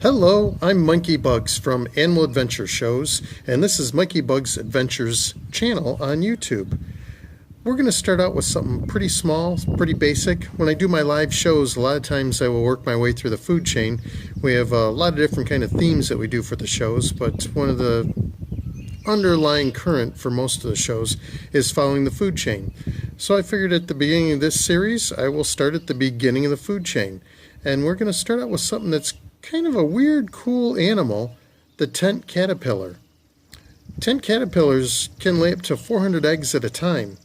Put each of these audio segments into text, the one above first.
Hello, I'm Monkey Bugs from Animal Adventure Shows, and this is Monkey Bugs Adventures channel on YouTube. We're going to start out with something pretty small, pretty basic. When I do my live shows, a lot of times I will work my way through the food chain. We have a lot of different kind of themes that we do for the shows, but one of the underlying current for most of the shows is following the food chain. So I figured at the beginning of this series, I will start at the beginning of the food chain. And we're going to start out with something that's kind of a weird, cool animal, the tent caterpillar. Tent caterpillars can lay up to 400 eggs at a time,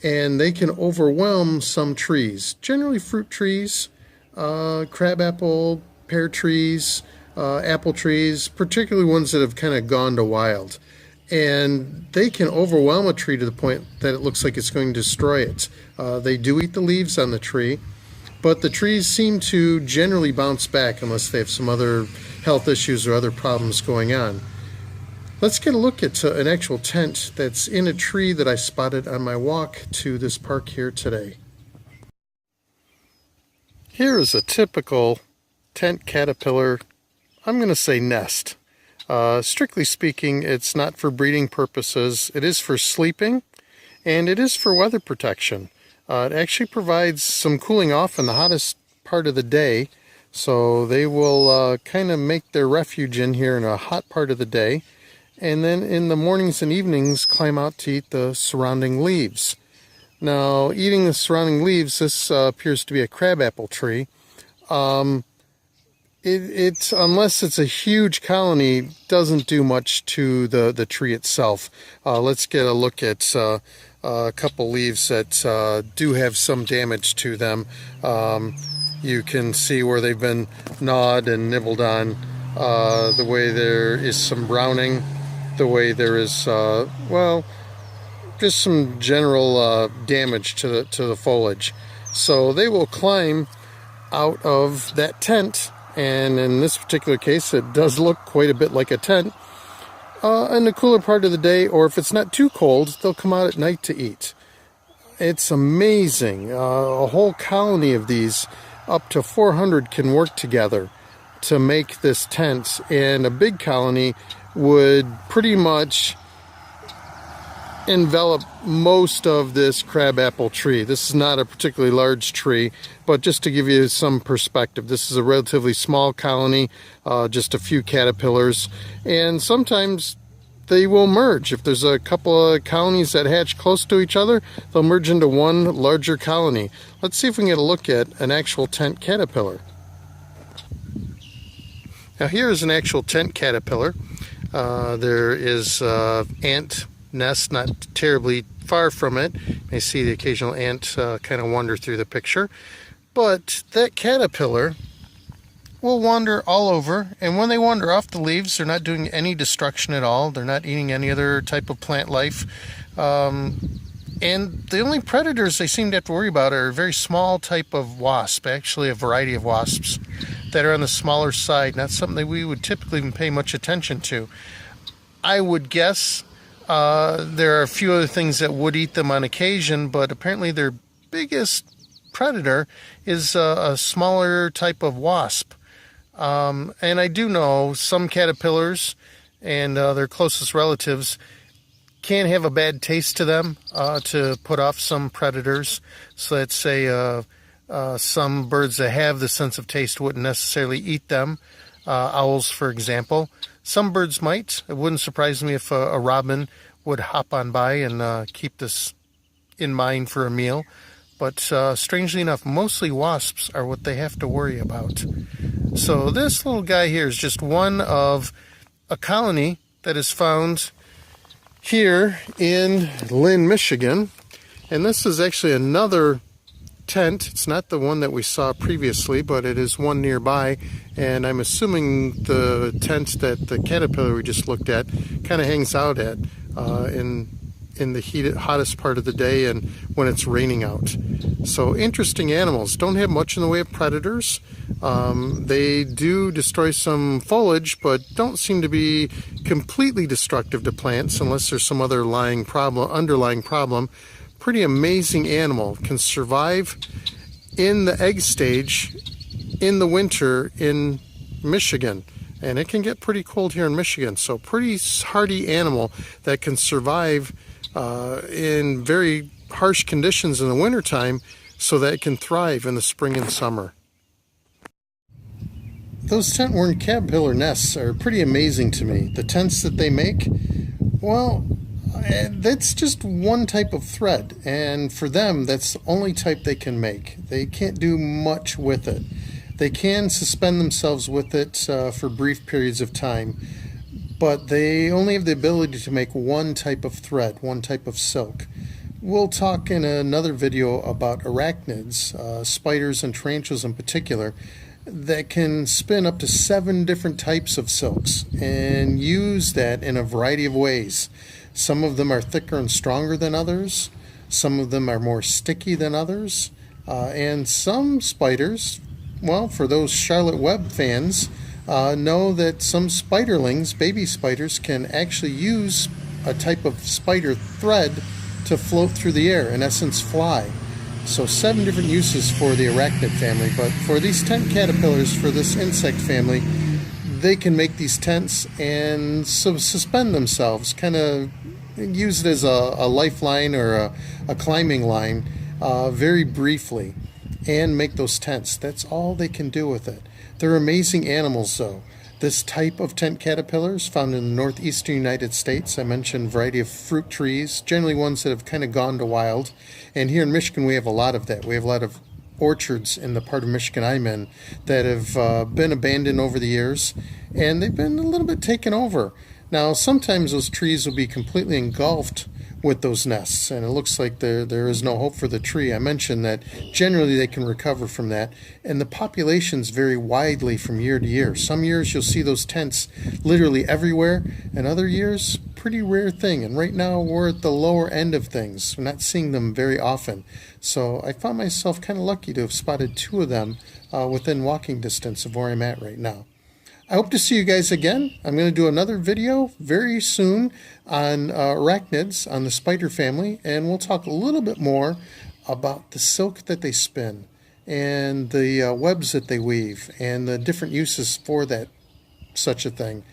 and they can overwhelm some trees, generally fruit trees, crabapple, pear trees, apple trees, particularly ones that have kind of gone to wild. And they can overwhelm a tree to the point that it looks like it's going to destroy it. They do eat the leaves on the tree, but the trees seem to generally bounce back unless they have some other health issues or other problems going on. Let's get a look at an actual tent that's in a tree that I spotted on my walk to this park here today. Here is a typical tent caterpillar, I'm going to say nest. Strictly speaking, it's not for breeding purposes. It is for sleeping, and it is for weather protection. It actually provides some cooling off in the hottest part of the day, so they will kind of make their refuge in here in a hot part of the day, and then in the mornings and evenings climb out to eat the surrounding leaves. Now, eating the surrounding leaves, this appears to be a crabapple tree. It unless it's a huge colony, doesn't do much to the tree itself. Let's get a look at a couple leaves that do have some damage to them. You can see where they've been gnawed and nibbled on, the way there is some browning, the way there is, well, just some general damage to the foliage. So they will climb out of that tent, and in this particular case it does look quite a bit like a tent, in the cooler part of the day, or if it's not too cold, they'll come out at night to eat. It's amazing. A whole colony of these, up to 400, can work together to make this tent, and a big colony would pretty much envelop most of this crabapple tree. This is not a particularly large tree, but just to give you some perspective, this is a relatively small colony, just a few caterpillars, and sometimes they will merge. If there's a couple of colonies that hatch close to each other, they'll merge into one larger colony. Let's see if we can get a look at an actual tent caterpillar. Now here's an actual tent caterpillar. There is ant nest not terribly far from it. You may see the occasional ant kind of wander through the picture, but that caterpillar will wander all over, and when they wander off the leaves, they're not doing any destruction at all. They're not eating any other type of plant life, and the only predators they seem to have to worry about are a very small type of wasp, actually a variety of wasps that are on the smaller side, not something that we would typically even pay much attention to. I would guess there are a few other things that would eat them on occasion, but apparently their biggest predator is a smaller type of wasp. And I do know some caterpillars and their closest relatives can have a bad taste to them, to put off some predators. So let's say some birds that have the sense of taste wouldn't necessarily eat them. Owls, for example. Some birds might. It wouldn't surprise me if a robin would hop on by and keep this in mind for a meal. But strangely enough, mostly wasps are what they have to worry about. So this little guy here is just one of a colony that is found here in Lynn, Michigan. And this is actually another tent. It's not the one that we saw previously, but it is one nearby, and I'm assuming the tent that the caterpillar we just looked at kind of hangs out at in the hottest part of the day and when it's raining out. So interesting animals. Don't have much in the way of predators. They do destroy some foliage, but don't seem to be completely destructive to plants unless there's some other underlying problem. Pretty amazing animal. Can survive in the egg stage in the winter in Michigan. And it can get pretty cold here in Michigan. So pretty hardy animal that can survive in very harsh conditions in the wintertime so that it can thrive in the spring and summer. Those tent-worn caterpillar nests are pretty amazing to me. The tents that they make, well, that's just one type of thread, and for them that's the only type they can make. They can't do much with it. They can suspend themselves with it for brief periods of time, but they only have the ability to make one type of thread, one type of silk. We'll talk in another video about arachnids, spiders and tarantulas in particular, that can spin up to 7 different types of silks and use that in a variety of ways. Some of them are thicker and stronger than others. Some of them are more sticky than others. And some spiders, well, for those Charlotte Web fans, know that some spiderlings, baby spiders, can actually use a type of spider thread to float through the air, in essence fly. So 7 different uses for the arachnid family, but for these tent caterpillars, for this insect family, they can make these tents and suspend themselves, kind of use it as a lifeline or a climbing line very briefly, and make those tents. That's all they can do with it. They're amazing animals though. This type of tent caterpillar is found in the northeastern United States. I mentioned a variety of fruit trees, generally ones that have kind of gone to wild. And here in Michigan we have a lot of that. We have a lot of orchards in the part of Michigan I'm in that have been abandoned over the years, and they've been a little bit taken over. Now sometimes those trees will be completely engulfed with those nests, and it looks like there is no hope for the tree. I mentioned that generally they can recover from that, and the populations vary widely from year to year. Some years you'll see those tents literally everywhere, and other years pretty rare thing. And right now we're at the lower end of things. We're not seeing them very often. So I found myself kind of lucky to have spotted 2 of them within walking distance of where I'm at right now. I hope to see you guys again. I'm going to do another video very soon on arachnids, on the spider family, and we'll talk a little bit more about the silk that they spin and the webs that they weave and the different uses for that such a thing.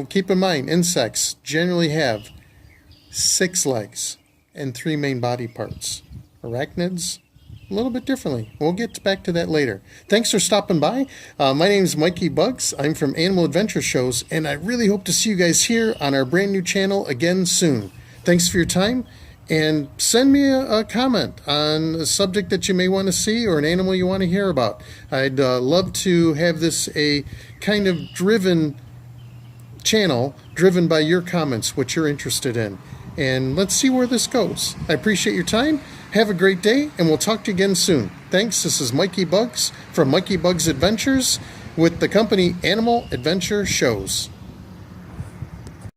Keep in mind, insects generally have 6 legs and 3 main body parts. Arachnids, a little bit differently. We'll get back to that later. Thanks for stopping by. My name is Mikey Bugs. I'm from Animal Adventure Shows, and I really hope to see you guys here on our brand new channel again soon. Thanks for your time, and send me a comment on a subject that you may want to see or an animal you want to hear about. I'd love to have this a kind of driven channel, driven by your comments, what you're interested in. And let's see where this goes. I appreciate your time. Have a great day, and we'll talk to you again soon. Thanks. This is Mikey Bugs from Mikey Bugs Adventures with the company Animal Adventure Shows.